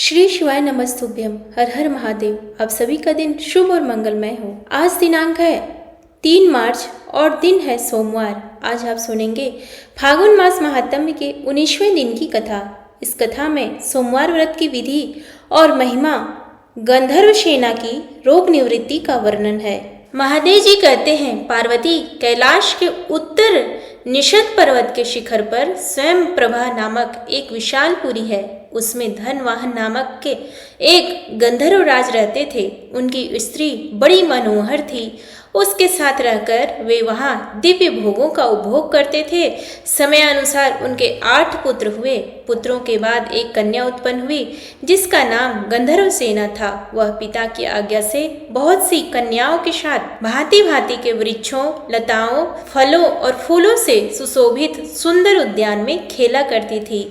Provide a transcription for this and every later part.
श्री शिवाय नमस्तुभ्यम। हर हर महादेव। आप सभी का दिन शुभ और मंगलमय हो। आज दिनांक है 3 मार्च और दिन है सोमवार। आज आप सुनेंगे फागुन मास महात्म्य के 19वें दिन की कथा। इस कथा में सोमवार व्रत की विधि और महिमा, गंधर्व सेना की रोग निवृत्ति का वर्णन है। महादेव जी कहते हैं, पार्वती कैलाश के उत्तर निषद पर्वत के शिखर पर स्वयं प्रभा नामक एक विशाल पुरी है। उसमें धनवाहन नामक के एक गंधर्व राज रहते थे। उनकी स्त्री बड़ी मनोहर थी। उसके साथ रहकर वे वहाँ दिव्य भोगों का उपभोग करते थे। समय अनुसार उनके 8 पुत्र हुए। पुत्रों के बाद एक कन्या उत्पन्न हुई जिसका नाम गंधर्व सेना था। वह पिता की आज्ञा से बहुत सी कन्याओं के साथ भांति भांति के वृक्षों, लताओं, फलों और फूलों से सुशोभित सुंदर उद्यान में खेला करती थी।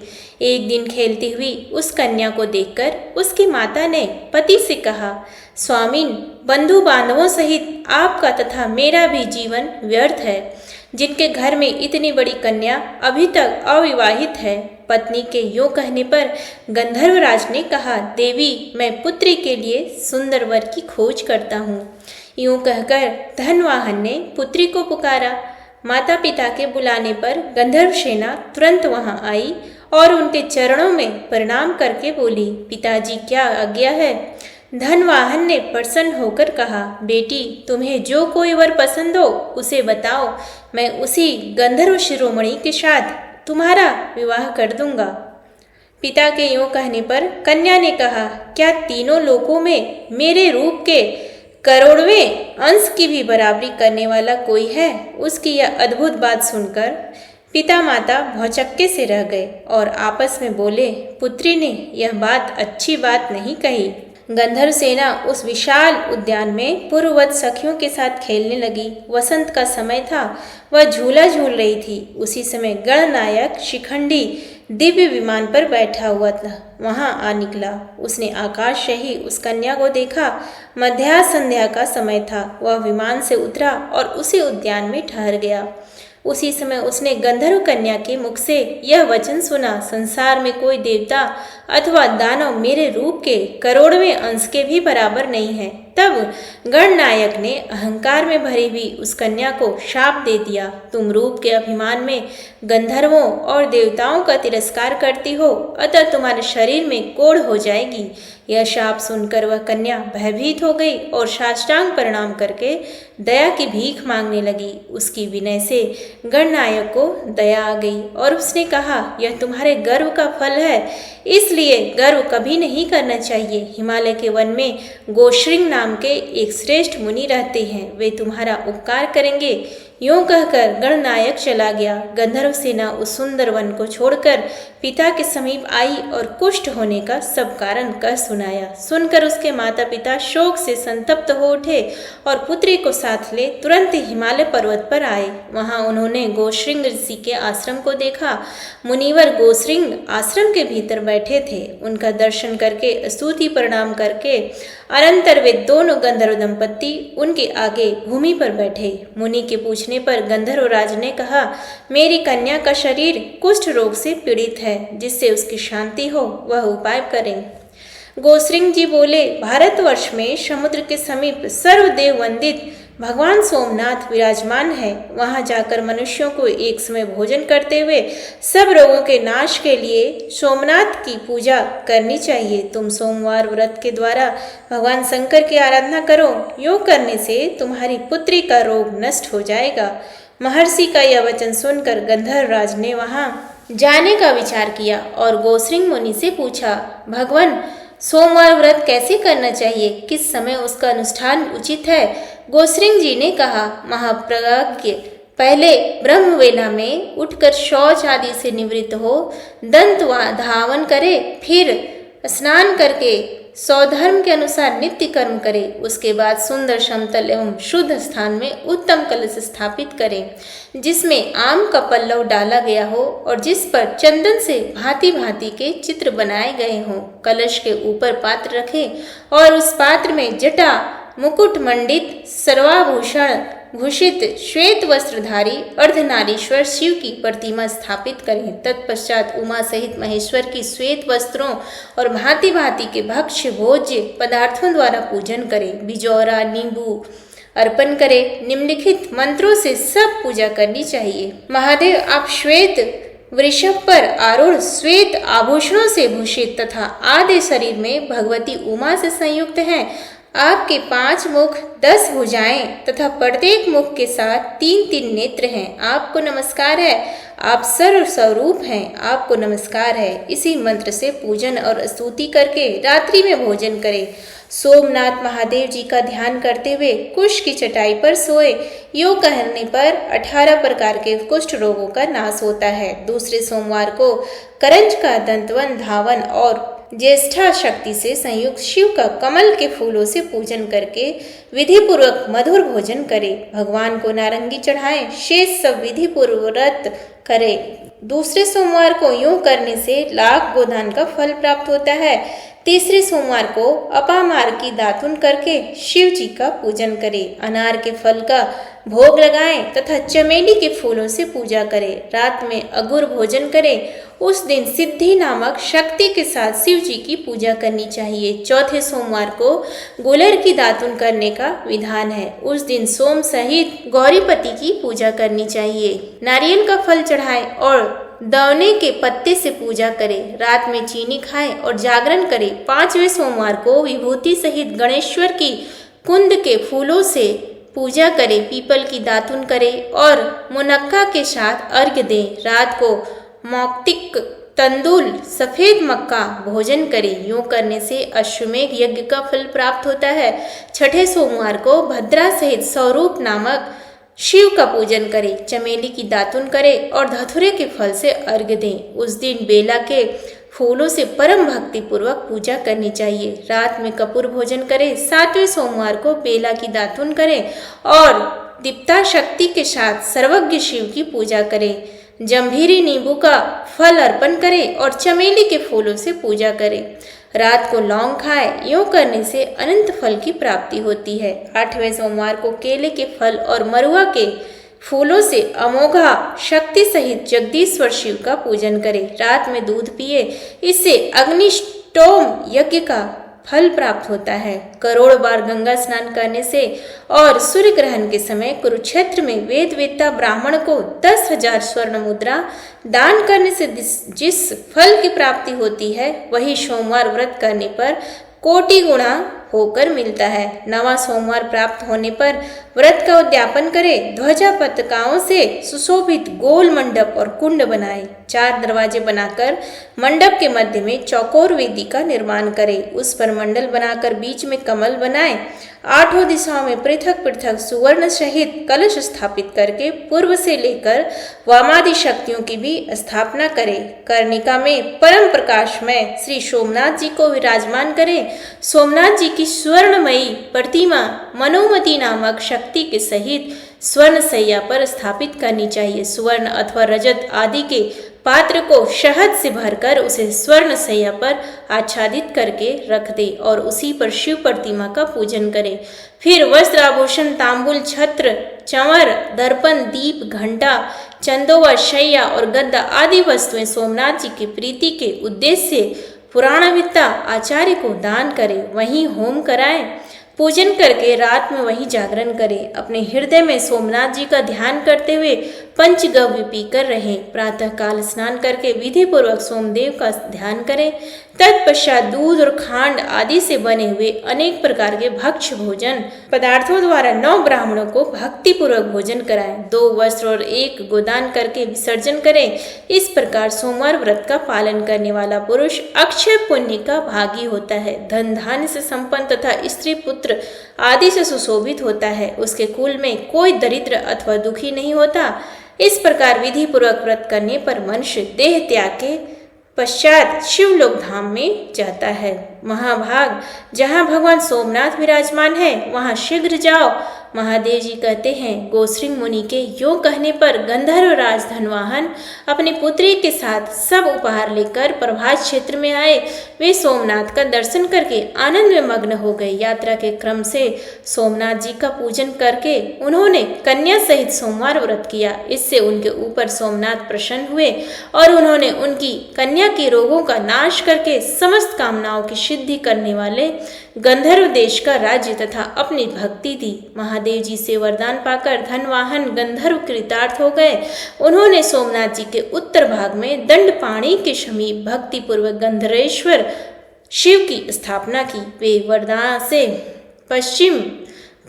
एक दिन खेलती हुई उस कन्या को देखकर उसकी माता ने पति से कहा, स्वामीन, बंधु बांधवों सहित आपका तथा मेरा भी जीवन व्यर्थ है। जिनके घर में इतनी बड़ी कन्या अभी तक अविवाहित है। पत्नी के यूं कहने पर गंधर्वराज ने कहा, देवी, मैं पुत्री के लिए सुंदर वर की खोज करता हूँ। यूं कहकर धनवाहन ने पुत्री को पुकारा। माता पिता के बुलाने पर गंधर्व सेना तुरंत वहां आई और उनके चरणों में प्रणाम करके बोली, पिताजी, क्या आज्ञा है? धनवाहन ने प्रसन्न होकर कहा, बेटी, तुम्हें जो कोई वर पसंद हो उसे बताओ, मैं उसी गंधर्व शिरोमणि के साथ तुम्हारा विवाह कर दूंगा। पिता के यूं कहने पर कन्या ने कहा, क्या तीनों लोकों में मेरे रूप के करोड़वें अंश की भी बराबरी करने वाला कोई है? उसकी यह अद्भुत बात सुनकर पिता माता भौचक्के से रह गए और आपस में बोले, पुत्री ने यह बात अच्छी बात नहीं कही। गंधर्व सेना उस विशाल उद्यान में पूर्ववत सखियों के साथ खेलने लगी। वसंत का समय था। वह झूला झूल रही थी। उसी समय गणनायक शिखंडी दिव्य विमान पर बैठा हुआ था। वहां आ निकला। उसने आकाश से ही उस कन्या को देखा। मध्या संध्या का समय था। वह विमान से उतरा और उसी उद्यान में ठहर गया। उसी समय उसने गंधर्व कन्या के मुख से यह वचन सुना, संसार में कोई देवता अथवा दानव मेरे रूप के करोड़वें अंश के भी बराबर नहीं है। तब गणनायक ने अहंकार में भरी हुई उस कन्या को शाप दे दिया, तुम रूप के अभिमान में गंधर्वों और देवताओं का तिरस्कार करती हो, अतः तुम्हारे शरीर में कोढ़ हो जाएगी। यह शाप सुनकर वह कन्या भयभीत हो गई और साष्टांग प्रणाम करके दया की भीख मांगने लगी। उसकी विनय से गणनायक को दया आ गई और उसने कहा, यह तुम्हारे गर्व का फल है, इसलिए गर्व कभी नहीं करना चाहिए। हिमालय के वन में गोश्रिंग नाम के एक श्रेष्ठ मुनि रहते हैं, वे तुम्हारा उपकार करेंगे। यूं कहकर गणनायक चला गया। गंधर्व सेना उस सुंदर वन को छोड़कर पिता के समीप आई और कुष्ठ होने का सब कारण कह सुनाया। सुनकर उसके माता पिता शोक से संतप्त हो उठे और पुत्री को साथ ले तुरंत हिमालय पर्वत पर आए। वहां उन्होंने गोश्रिंग ऋषि के आश्रम को देखा। मुनिवर गोश्रिंग आश्रम के भीतर बैठे थे। उनका दर्शन करके स्तुति प्रणाम करके अनंतर वे दोनों गंधर्व दंपत्ति उनके आगे भूमि पर बैठे। मुनि के पूछने पर गंधर्वराज ने कहा, मेरी कन्या का शरीर कुष्ठ रोग से पीड़ित है, जिससे उसकी शांति हो वह उपाय करें। गोश्रिंग जी बोले, भारतवर्ष में समुद्र के समीप सर्वदेव वंदित भगवान सोमनाथ विराजमान है। वहां जाकर मनुष्यों को एक समय भोजन करते हुए सब रोगों के नाश के लिए सोमनाथ की पूजा करनी चाहिए। तुम सोमवार व्रत के द्वारा भगवान शंकर की आराधना करो। योग करने से तुम्हारी पुत्री का रोग नष्ट हो जाएगा। महर्षि का यह वचन सुनकर गंधर्वराज ने वहां जाने का विचार किया और गोश्रिंग मुनि से पूछा, भगवान, सोमवार व्रत कैसे करना चाहिए? किस समय उसका अनुष्ठान उचित है? गोश्रिंग जी ने कहा, महाप्रज्ञ, पहले ब्रह्म वेला में उठकर शौच आदि से निवृत्त हो दंत धावन करे, फिर स्नान करके स्वधर्म के अनुसार नित्य कर्म करे। उसके बाद सुंदर समतल एवं शुद्ध स्थान में उत्तम कलश स्थापित करें, जिसमें आम का पल्लव डाला गया हो और जिस पर चंदन से भांति भांति के चित्र बनाए गए हों। कलश के ऊपर पात्र रखें और उस पात्र में जटा, मुकुट मंडित, सर्वाभूषण भूषित श्वेत वस्त्रधारी अर्धनारीश्वर शिव की प्रतिमा स्थापित करें। तत्पश्चात उमा सहित महेश्वर की श्वेत वस्त्रों और भांति भांति के भक्ष्य भोज्य पदार्थों द्वारा पूजन करें। बिजौरा नींबू अर्पण करें। निम्नलिखित मंत्रों से सब पूजा करनी चाहिए। महादेव आप श्वेत वृषभ पर आरूढ़ श्वेत आभूषणों से भूषित तथा आधे शरीर में भगवती उमा से संयुक्त हैं। आपके 5 मुख 10 भुजाएं तथा प्रत्येक मुख के साथ 3-3 नेत्र हैं। आपको नमस्कार है। आप सर्व स्वरूप हैं। आपको नमस्कार है। इसी मंत्र से पूजन और स्तुति करके रात्रि में भोजन करें। सोमनाथ महादेव जी का ध्यान करते हुए कुश की चटाई पर सोए। योग करने पर 18 प्रकार के कुष्ठ रोगों का नाश होता है। दूसरे सोमवार को करंज का दंतवन धावन और ज्येष्ठा शक्ति से संयुक्त शिव का कमल के फूलों से पूजन करके विधि पूर्वक मधुर भोजन करें। भगवान को नारंगी चढ़ाएं। शेष सब विधि पूर्वक करें। दूसरे सोमवार को यूं करने से लाख गोदान का फल प्राप्त होता है। तीसरे सोमवार को अपामार की दातुन करके शिव जी का पूजन करें। अनार के फल का भोग लगाएं तथा चमेली के फूलों से पूजा करें। रात में अगुर भोजन करें। उस दिन सिद्धि नामक शक्ति के साथ शिव जी की पूजा करनी चाहिए। चौथे सोमवार को गुलर की दातुन करने का विधान है। उस दिन सोम सहित गौरीपति की पूजा करनी चाहिए। नारियल का फल चढ़ाएं और दौने के पत्ते से पूजा करें। रात में चीनी खाएं और जागरण करें। 5वें सोमवार को विभूति सहित गणेश्वर की कुंद के फूलों से पूजा करें। पीपल की दातुन करें और मुनक्का के साथ अर्घ्य दें। रात को मौक्तिक तंदुल सफेद मक्का भोजन करें। यूं करने से अश्वमेघ यज्ञ का फल प्राप्त होता है। छठे सोमवार को भद्रा सहित स्वरूप नामक शिव का पूजन करें। चमेली की दातुन करें और धतूरे के फल से अर्घ्य दें। उस दिन बेला के फूलों से परम भक्ति पूर्वक पूजा करनी चाहिए। रात में कपूर भोजन करें। 7वें सोमवार को बेला की दातुन करें और दीप्ता शक्ति के साथ सर्वज्ञ शिव की पूजा करें। जंभीरी नींबू का फल अर्पण करें और चमेली के फूलों से पूजा करें। रात को लौंग खाएं। यूं करने से अनंत फल की प्राप्ति होती है। 8वें सोमवार को केले के फल और मरुआ के फूलों से अमोघा शक्ति सहित जगदीश्वर शिव का पूजन करें। रात में दूध पिए। इससे अग्निष्टोम यज्ञ का फल प्राप्त होता है। करोड़ बार गंगा स्नान करने से और सूर्य ग्रहण के समय कुरुक्षेत्र में वेद वेत्ता ब्राह्मण को 10,000 स्वर्ण मुद्रा दान करने से जिस फल की प्राप्ति होती है वही सोमवार व्रत करने पर कोटि गुणा होकर मिलता है। 9वां सोमवार प्राप्त होने पर व्रत का उद्यापन करें। ध्वजा पताकाओं से सुशोभित गोल मंडप और कुंड बनाएं। 4 दरवाजे बनाकर मंडप के मध्य में चौकोर वेदी का निर्माण करें। उस पर मंडल बनाकर बीच में कमल बनाएं। 8 दिशाओं में पृथक पृथक सुवर्ण सहित कलश स्थापित करके पूर्व से लेकर वामादि शक्तियों की भी स्थापना करें। कर्णिका में परम प्रकाश में श्री सोमनाथ जी को विराजमान करें। सोमनाथ जी की स्वर्णमयी प्रतिमा मनोमती नामक शक्ति के सहित स्वर्ण सैया पर स्थापित करनी चाहिए। स्वर्ण अथवा रजत आदि के पात्र को शहद से भरकर उसे स्वर्ण सैया पर आच्छादित करके रख दे और उसी पर शिव प्रतिमा का पूजन करें। फिर वस्त्र आभूषण तांबुल छत्र चंवर दर्पण दीप घंटा चंदोवा शैया और गद्दा आदि वस्तुएं सोमनाथ जी की प्रीति के उद्देश्य से पुराणविद्ता आचार्य को दान करें। वहीं होम कराएं। पूजन करके रात में वहीं जागरण करें। अपने हृदय में सोमनाथ जी का ध्यान करते हुए पंचगव्य पीकर रहें। प्रातः काल स्नान करके विधि पूर्वक सोमदेव का ध्यान करें। तत्पश्चात दूध और खांड आदि से बने हुए अनेक प्रकार के भक्ष्य भोजन पदार्थों द्वारा 9 ब्राह्मणों को भक्ति पूर्वक भोजन कराएं। 2 वस्त्र और 1 गोदान करके विसर्जन करें। इस प्रकार सोमवार व्रत का पालन करने वाला पुरुष अक्षय पुण्य का भागी होता है। धन धान्य से संपन्न तथा स्त्री पुत्र आदि से सुशोभित होता है। उसके कुल में कोई दरिद्र अथवा दुखी नहीं होता। इस प्रकार विधि पूर्वक व्रत करने पर मनुष्य देह त्याग के पश्चात शिवलोक धाम में जाता है। महाभाग जहाँ भगवान सोमनाथ विराजमान है वहाँ शीघ्र जाओ। महादेव जी कहते हैं, गोश्रिंग मुनि के योग कहने पर गंधर्व राज धनवाहन अपनी पुत्री के साथ सब उपहार लेकर प्रभास क्षेत्र में आए। वे सोमनाथ का दर्शन करके आनंद में मग्न हो गए। यात्रा के क्रम से सोमनाथ जी का पूजन करके उन्होंने कन्या सहित सोमवार व्रत किया। इससे उनके ऊपर सोमनाथ प्रसन्न हुए और उन्होंने उनकी कन्या के रोगों का नाश करके समस्त कामनाओं की सिद्धि करने वाले गंधर्व देश का राज्य तथा अपनी भक्ति दी। महादेव जी से वरदान पाकर धनवाहन गंधर्व कृतार्थ हो गए। उन्होंने सोमनाथ जी के उत्तर भाग में दंडपाणी के समीप भक्ति पूर्वक गंधर्वेश्वर शिव की स्थापना की। वे वरदान से पश्चिम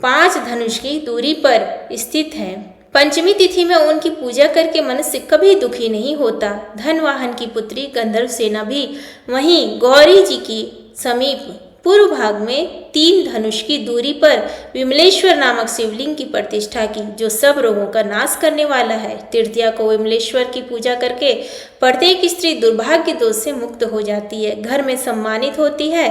5 धनुष की दूरी पर स्थित है। पंचमी तिथि में उनकी पूजा करके मनुष्य कभी दुखी नहीं होता। धनवाहन की पुत्री गंधर्व सेना भी वहीं गौरी जी की समीप पूर्व भाग में 3 धनुष की दूरी पर विमलेश्वर नामक शिवलिंग की प्रतिष्ठा की, जो सब रोगों का नाश करने वाला है। तृतीया को विमलेश्वर की पूजा करके प्रत्येक स्त्री दुर्भाग्य दोष से मुक्त हो जाती है, घर में सम्मानित होती है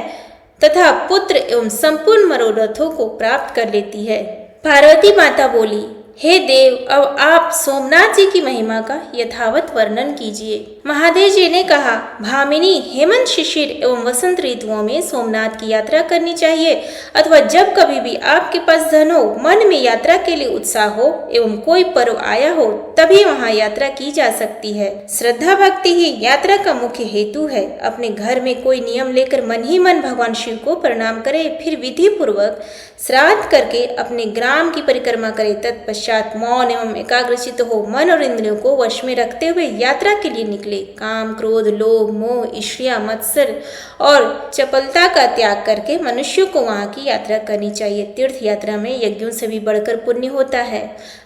तथा पुत्र एवं संपूर्ण मनोरथों को प्राप्त कर लेती है। पार्वती माता बोली, हे देव, अब आप सोमनाथ जी की महिमा का यथावत वर्णन कीजिए। महादेव जी ने कहा, भामिनी, हेमंत शिशिर एवं वसंत ऋतुओं में सोमनाथ की यात्रा करनी चाहिए, अथवा जब कभी भी आपके पास धन हो, मन में यात्रा के लिए उत्साह हो एवं कोई पर्व आया हो, तभी वहाँ यात्रा की जा सकती है। श्रद्धा भक्ति ही यात्रा का मुख्य हेतु है। अपने घर में कोई नियम लेकर मन ही मन भगवान शिव को प्रणाम करे, फिर विधि पूर्वक श्राद्ध करके अपने ग्राम की परिक्रमा करे। तत्पश्चात मौन एवं एकाग्रचित्त हो मन और इंद्रियों को वश में रखते हुए यात्रा के लिए निकले। काम, क्रोध, लोभ, मोह, ईर्ष्या, मत्सर और चपलता का त्याग करके मनुष्यों को वहाँ की यात्रा करनी चाहिए। तीर्थ यात्रा में यज्ञों से भी बढ़कर पुण्य होता है।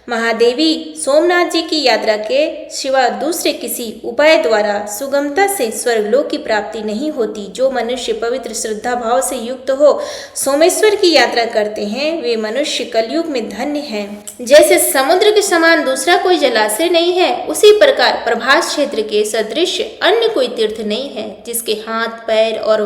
महादेवी, सोमनाथ जी की यात्रा के सिवा दूसरे किसी उपाय द्वारा सुगमता से स्वर्गलोक की प्राप्ति नहीं होती। जो मनुष्य पवित्र श्रद्धा भाव से युक्त हो सोमेश्वर की यात्रा करते हैं, वे मनुष्य कलयुग में धन्य हैं। जैसे समुद्र के समान दूसरा कोई जलाशय नहीं है, उसी प्रकार प्रभास क्षेत्र के सदृश अन्य कोई तीर्थ नहीं है। जिसके हाथ, पैर और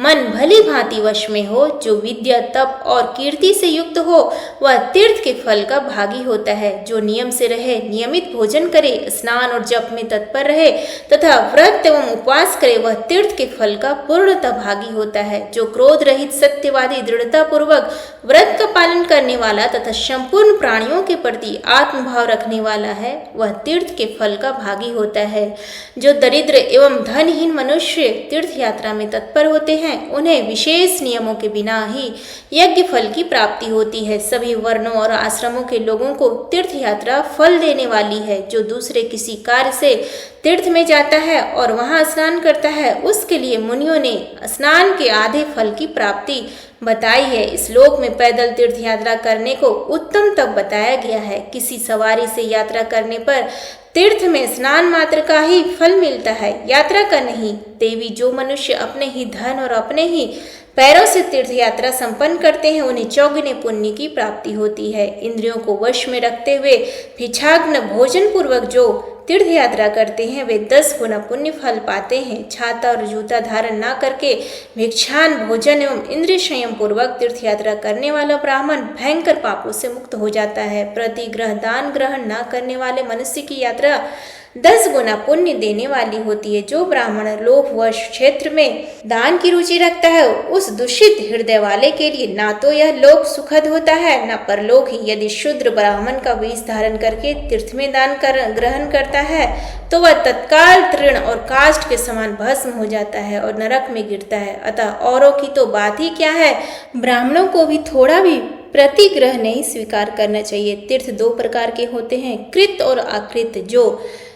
मन भली भांति वश में हो, जो विद्या, तप और कीर्ति से युक्त हो, वह तीर्थ के फल का भागी होता है। जो नियम से रहे, नियमित भोजन करे, स्नान और जप में तत्पर रहे तथा व्रत एवं उपवास करे, वह तीर्थ के फल का पूर्णतः भागी होता है। जो क्रोध रहित, सत्यवादी, दृढ़ता पूर्वक व्रत का पालन करने वाला तथा संपूर्ण प्राणियों के प्रति आत्मभाव रखने वाला है, वह तीर्थ के फल का भागी होता है। जो दरिद्र एवं धनहीन मनुष्य तीर्थ यात्रा में तत्पर होते हैं, उन्हें विशेष नियमों के बिना ही यज्ञ फल की प्राप्ति होती है। सभी वर्णों और आश्रमों के लोगों को तीर्थ यात्रा फल देने वाली है। जो दूसरे किसी कार्य से तीर्थ में जाता है और वहां स्नान करता है, उसके लिए मुनियों ने स्नान के आधे फल की प्राप्ति बताई है। इस लोक में पैदल तीर्थ यात्रा करने को उत्तम तब बताया गया है। किसी सवारी से यात्रा करने पर तीर्थ में स्नान मात्र का ही फल मिलता है, यात्रा का नहीं। देवी, जो मनुष्य अपने ही धन और अपने ही पैरों से तीर्थ यात्रा संपन्न करते हैं, उन्हें चौगुने पुण्य की प्राप्ति होती है। इंद्रियों को वश में रखते हुए भिक्षाग्न भोजन पूर्वक जो तीर्थ यात्रा करते हैं, वे 10 गुना पुण्य फल पाते हैं। छाता और जूता धारण न करके भिक्षान भोजन एवं इंद्रिय संयम पूर्वक तीर्थ यात्रा करने वाला ब्राह्मण भयंकर पापों से मुक्त हो जाता है। प्रतिग्रह दान ग्रहण न करने वाले मनुष्य की यात्रा 10 गुना पुण्य देने वाली होती है। जो ब्राह्मण लोभवश क्षेत्र में दान की रुचि रखता है, उस दूषित हृदय वाले के लिए ना तो यह लोक सुखद होता है, न परलोक ही। यदि शूद्र ब्राह्मण का वेश धारण करके तीर्थ में दान ग्रहण करता है, तो वह तत्काल तृण और काष्ठ के समान भस्म हो जाता है और नरक में गिरता है। अतः औरों की तो बात ही क्या है, ब्राह्मणों को भी थोड़ा भी प्रतिग्रह नहीं स्वीकार करना चाहिए। तीर्थ 2 प्रकार के होते हैं, कृत और अकृत। जो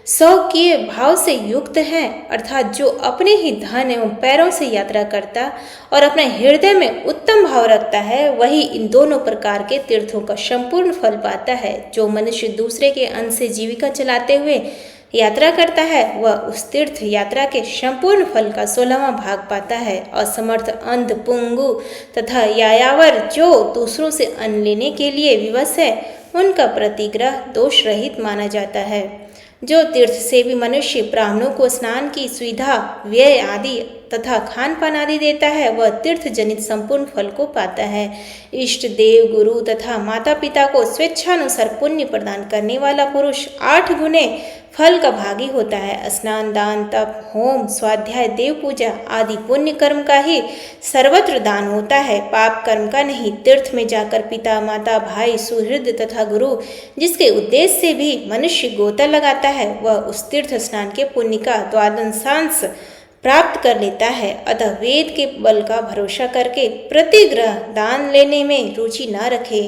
स्वकीय भाव से युक्त हैं, अर्थात जो अपने ही धन एवं पैरों से यात्रा करता और अपने हृदय में उत्तम भाव रखता है, वही इन दोनों प्रकार के तीर्थों का संपूर्ण फल पाता है। जो मनुष्य दूसरे के अन्न से जीविका चलाते हुए यात्रा करता है, वह उस तीर्थ यात्रा के संपूर्ण फल का 16वां भाग पाता है। असमर्थ, अंध, पुंगु तथा यायावर जो दूसरों से अन्न लेने के लिए विवश है, उनका प्रतिग्रह दोष रहित माना जाता है। जो तीर्थ सेवी मनुष्य ब्राह्मणों को स्नान की सुविधा, व्यय आदि तथा खान पान आदि देता है, वह तीर्थ जनित संपूर्ण फल को पाता है। इष्ट देव, गुरु तथा माता पिता को स्वेच्छानुसार पुण्य प्रदान करने वाला पुरुष 8 गुने फल का भागी होता है। स्नान, दान, तप, होम, स्वाध्याय, देव पूजा आदि पुण्य कर्म का ही सर्वत्र दान होता है, पाप कर्म का नहीं। तीर्थ में जाकर पिता, माता, भाई, सुहृद तथा गुरु जिसके उद्देश्य से भी मनुष्य गोता लगाता है, वह उस तीर्थ स्नान के पुण्य का द्वादशांश प्राप्त कर लेता है। अतः वेद के बल का भरोसा करके प्रतिग्रह दान लेने में रुचि न रखे।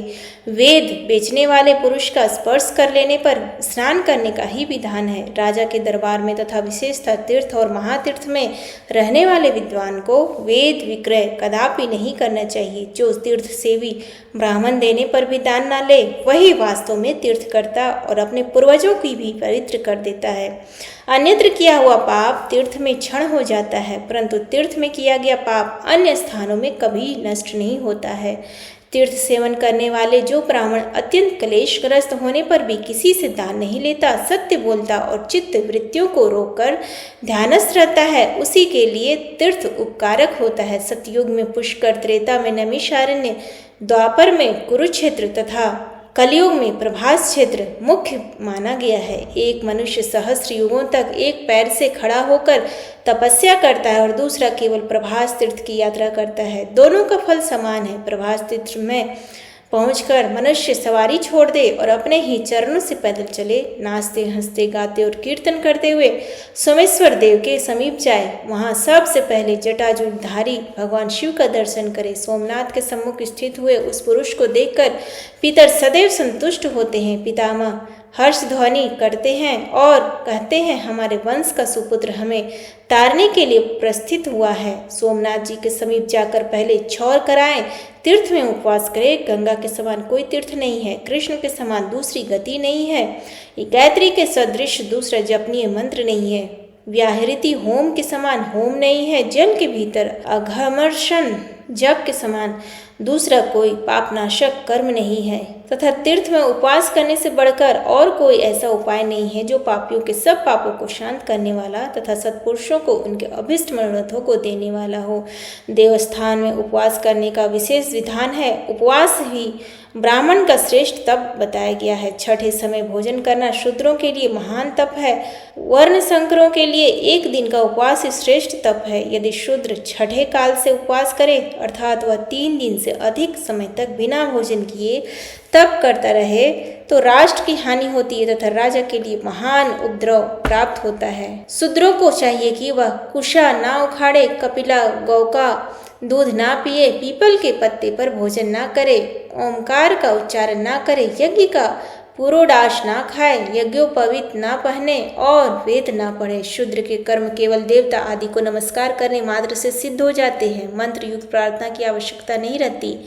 वेद बेचने वाले पुरुष का स्पर्श कर लेने पर स्नान करने का ही विधान है। राजा के दरबार में तथा विशेषतः तीर्थ और महातीर्थ में रहने वाले विद्वान को वेद विक्रय कदापि नहीं करना चाहिए। जो तीर्थ सेवी ब्राह्मण देने पर भी दान न ले, वही वास्तव में तीर्थकर्ता और अपने पूर्वजों की भी पवित्र कर देता है। अन्यत्र किया हुआ पाप तीर्थ में क्षण हो जाता है, परंतु तीर्थ में किया गया पाप अन्य स्थानों में कभी नष्ट नहीं होता है। तीर्थ सेवन करने वाले जो ब्राह्मण अत्यंत क्लेशग्रस्त होने पर भी किसी से दान नहीं लेता, सत्य बोलता और चित्त वृत्तियों को रोककर ध्यानस्थ रहता है, उसी के लिए तीर्थ उपकारक होता है। सतयुग में पुष्कर, त्रेता में नैमिषारण्य, द्वापर में कुरुक्षेत्र तथा कलयुग में प्रभास क्षेत्र मुख्य माना गया है। एक मनुष्य सहस्त्र युगों तक एक पैर से खड़ा होकर तपस्या करता है और दूसरा केवल प्रभास तीर्थ की यात्रा करता है। दोनों का फल समान है। प्रभास तीर्थ में पहुंचकर मनुष्य सवारी छोड़ दे और अपने ही चरणों से पैदल चले, नाचते, हंसते, गाते और कीर्तन करते हुए सोमेश्वर देव के समीप जाए। वहां सबसे पहले जटाजूटधारी भगवान शिव का दर्शन करे। सोमनाथ के सम्मुख स्थित हुए उस पुरुष को देखकर पितर सदैव संतुष्ट होते हैं। पितामह हर्ष ध्वनि करते हैं और कहते हैं, हमारे वंश का सुपुत्र हमें तारने के लिए प्रस्थित हुआ है। सोमनाथ जी के समीप जाकर पहले छौर कराएं, तीर्थ में उपवास करें। गंगा के समान कोई तीर्थ नहीं है, कृष्ण के समान दूसरी गति नहीं है, गायत्री के सदृश दूसरा जपनीय मंत्र नहीं है, व्याहृति होम के समान होम नहीं है, जल के भीतर अघमर्षण जप के समान दूसरा कोई पापनाशक कर्म नहीं है, तथा तीर्थ में उपवास करने से बढ़कर और कोई ऐसा उपाय नहीं है जो पापियों के सब पापों को शांत करने वाला तथा सत्पुरुषों को उनके अभिष्ट मनोरथों को देने वाला हो। देवस्थान में उपवास करने का विशेष विधान है। उपवास ही ब्राह्मण का श्रेष्ठ तप बताया गया है। छठे समय भोजन करना शूद्रों के लिए महान तप है। वर्ण संकरों के लिए एक दिन का उपवास ही श्रेष्ठ तप है। यदि शूद्र छठे काल से उपवास करे, अर्थात वह 3 दिन से अधिक समय तक बिना भोजन किए तप करता रहे, तो राष्ट्र की हानि होती है तथा राजा के लिए महान उपद्रव प्राप्त होता है। शूद्रों को चाहिए कि वह कुशा ना उखाड़े, कपिला गौ का दूध ना पिए, पीपल के पत्ते पर भोजन ना करे, ओमकार का उच्चारण ना करे, यज्ञ का पुरोडाश ना खाए, यज्ञोपवीत ना पहने और वेद ना पढ़े। शूद्र के कर्म केवल देवता आदि को नमस्कार करने मात्र से सिद्ध हो जाते हैं। मंत्र युक्त प्रार्थना की आवश्यकता नहीं रहती।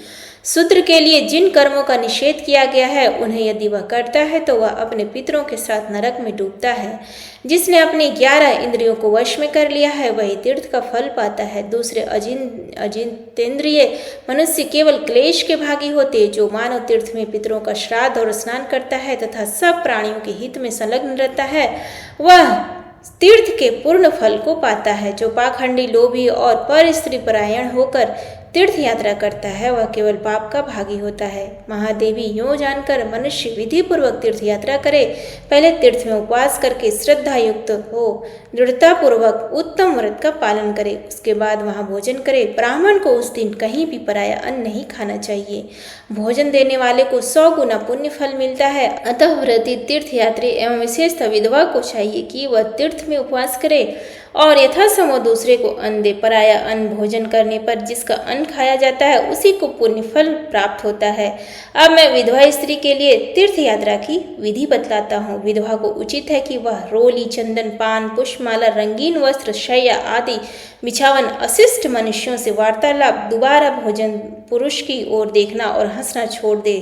शूद्र के लिए जिन कर्मों का निषेध किया गया है, उन्हें यदि वह करता है तो वह अपने पितरों के साथ नरक में डूबता है। जिसने अपनी 11 इंद्रियों को वश में कर लिया है, वही तीर्थ का फल पाता है। दूसरे अजितेंद्रिय मनुष्य केवल क्लेश के भागी होते। जो मानव तीर्थ में पितरों का श्राद्ध और स्नान करता है तथा सब प्राणियों के हित में संलग्न रहता है, वह तीर्थ के पूर्ण फल को पाता है। जो पाखंडी, लोभी और पर स्त्री परायण होकर तीर्थ यात्रा करता है, वह केवल पाप का भागी होता है। महादेवी यूं जानकर मनुष्य विधि पूर्वक तीर्थ यात्रा करे। पहले तीर्थ में उपवास करके श्रद्धा युक्त हो, दृढ़ता पूर्वक उत्तम व्रत का पालन करे, उसके बाद वहां भोजन करे। ब्राह्मण को उस दिन कहीं भी पराया अन्न नहीं खाना चाहिए। भोजन देने वाले को 100 गुना पुण्य फल मिलता है। अतः व्रती तीर्थ यात्री एवं विशेषतः विधवा को चाहिए कि वह तीर्थ में उपवास करे और यथासंभव दूसरे को अन्न दे। पराया अन्न भोजन करने पर जिसका अन्न खाया जाता है, उसी को पुण्य फल प्राप्त होता है। अब मैं विधवा स्त्री के लिए तीर्थ यात्रा की विधि बतलाता हूँ। विधवा को उचित है कि वह रोली, चंदन, पान, पुष्पमाला, रंगीन वस्त्र, शैया आदि बिछावन, अशिष्ट मनुष्यों से वार्तालाप, दोबारा भोजन, पुरुष की ओर देखना और हंसना छोड़ दे,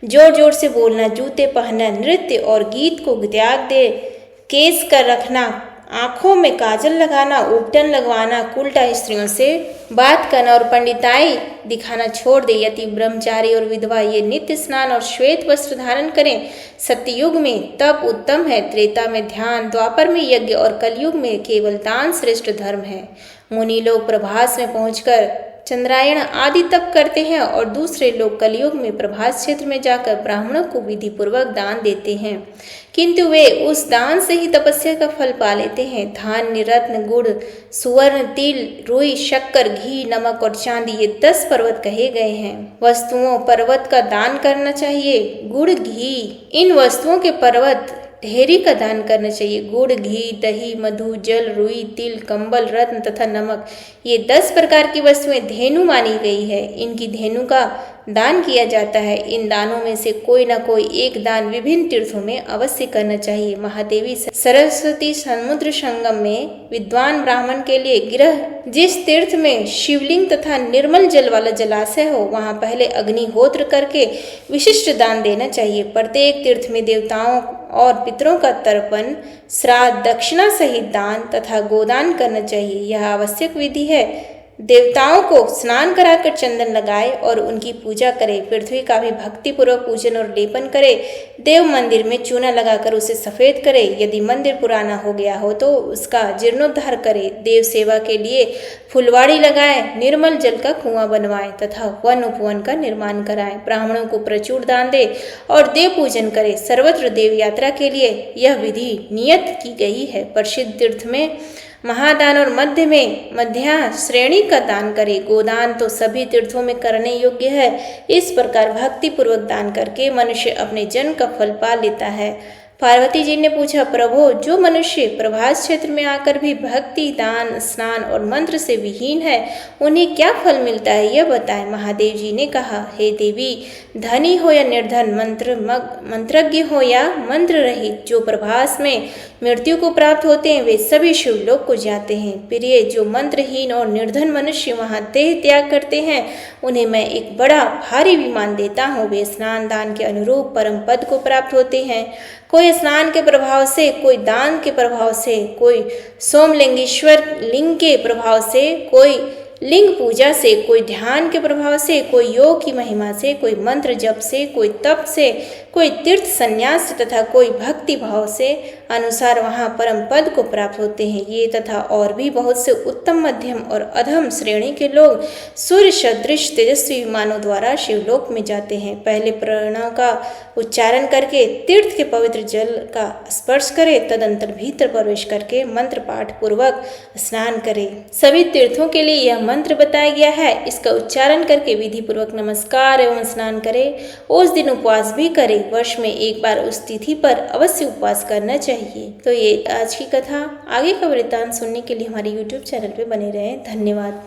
जोर जोर से बोलना, जूते पहनना, नृत्य और गीत को त्याग दे, केस कर रखना आंखों में काजल लगाना, उपटन लगवाना, उल्टा स्त्रियों से बात करना और पंडिताई दिखाना छोड़ दे। यति, ब्रह्मचारी और विधवा ये नित्य स्नान और श्वेत वस्त्र धारण करें। सत्ययुग में तप उत्तम है, त्रेता में ध्यान, द्वापर में यज्ञ और कलयुग में केवल दान श्रेष्ठ धर्म है। मुनि लोग प्रभास में पहुंचकर चंद्रायण आदि तप करते हैं और दूसरे लोग कलयुग में प्रभास क्षेत्र में जाकर ब्राह्मणों को विधि पूर्वक दान देते हैं, किंतु वे उस दान से ही तपस्या का फल पा लेते हैं। धान्य, रत्न, गुड़, सुवर्ण, तिल, रुई, शक्कर, घी, नमक और चांदी ये 10 पर्वत कहे गए हैं। वस्तुओं पर्वत का दान करना चाहिए। गुड़, घी, इन वस्तुओं के पर्वत ढेरी का दान करना चाहिए। गुड़, घी, दही, मधु, जल, रुई, तिल, कंबल, रत्न तथा नमक ये 10 प्रकार की वस्तुएं धेनु मानी गई है। इनकी धेनु का दान किया जाता है। इन दानों में से कोई न कोई एक दान विभिन्न तीर्थों में अवश्य करना चाहिए। महादेवी सरस्वती समुद्र संगम में विद्वान ब्राह्मण के लिए गृह, जिस तीर्थ में शिवलिंग तथा निर्मल जल वाला जलाशय हो वहां पहले अग्निहोत्र करके विशिष्ट दान देना चाहिए। प्रत्येक तीर्थ में देवताओं और पितरों का तर्पण, श्राद्ध, दक्षिणा सहित दान तथा गोदान करना चाहिए। यह आवश्यक विधि है। देवताओं को स्नान कराकर चंदन लगाए और उनकी पूजा करे। पृथ्वी का भी भक्ति पूर्वक पूजन और लेपन करे। देव मंदिर में चूना लगाकर उसे सफेद करे। यदि मंदिर पुराना हो गया हो तो उसका जीर्णोद्धार करे। देव सेवा के लिए फुलवाड़ी लगाए, निर्मल जल का कुआं बनवाए तथा वन उपवन का निर्माण कराए। ब्राह्मणों को प्रचुर दान दे और देव पूजन करे। सर्वत्र देव यात्रा के लिए यह विधि नियत की गई है। प्रसिद्ध तीर्थ में महादान और मध्य में मध्या श्रेणी का दान करे। गोदान तो सभी तीर्थों में करने योग्य है। इस प्रकार भक्ति पूर्वक दान करके मनुष्य अपने जन्म का फल पा लेता है। पार्वती जी ने पूछा, प्रभु, जो मनुष्य प्रभास क्षेत्र में आकर भी भक्ति, दान, स्नान और मंत्र से विहीन है उन्हें क्या फल मिलता है यह बताएं। महादेव जी ने कहा, हे देवी, धनी हो या निर्धन, मंत्रज्ञ हो या मंत्र रहित, जो प्रभास में मृत्यु को प्राप्त होते हैं वे सभी शिवलोक को जाते हैं। प्रिय, जो मंत्रहीन और निर्धन मनुष्य वहां देह त्याग करते हैं उन्हें मैं एक बड़ा भारी विमान देता हूँ। वे स्नान दान के अनुरूप परम पद को प्राप्त होते हैं। कोई स्नान के प्रभाव से, कोई दान के प्रभाव से, कोई सोमलिंगेश्वर लिंग के प्रभाव से, कोई लिंग पूजा से, कोई ध्यान के प्रभाव से, कोई योग की महिमा से, कोई मंत्र जप से, कोई तप से, कोई तीर्थ संन्यास तथा कोई भक्ति भाव से अनुसार वहाँ परम पद को प्राप्त होते हैं। ये तथा और भी बहुत से उत्तम, मध्यम और अधम श्रेणी के लोग सूर्य सदृश तेजस्वी विमानों द्वारा शिवलोक में जाते हैं। पहले प्रणव का उच्चारण करके तीर्थ के पवित्र जल का स्पर्श करे, तदंतर भीतर प्रवेश करके मंत्र पाठ पूर्वक स्नान करे। सभी तीर्थों के लिए यह मंत्र बताया गया है। इसका उच्चारण करके विधि पूर्वक नमस्कार एवं स्नान करे। उस दिन उपवास भी करे। वर्ष में एक बार उस तिथि पर अवश्य उपवास करना चाहिए। तो ये आज की कथा। आगे का वृत्तांत सुनने के लिए हमारे YouTube चैनल पे बने रहें। धन्यवाद।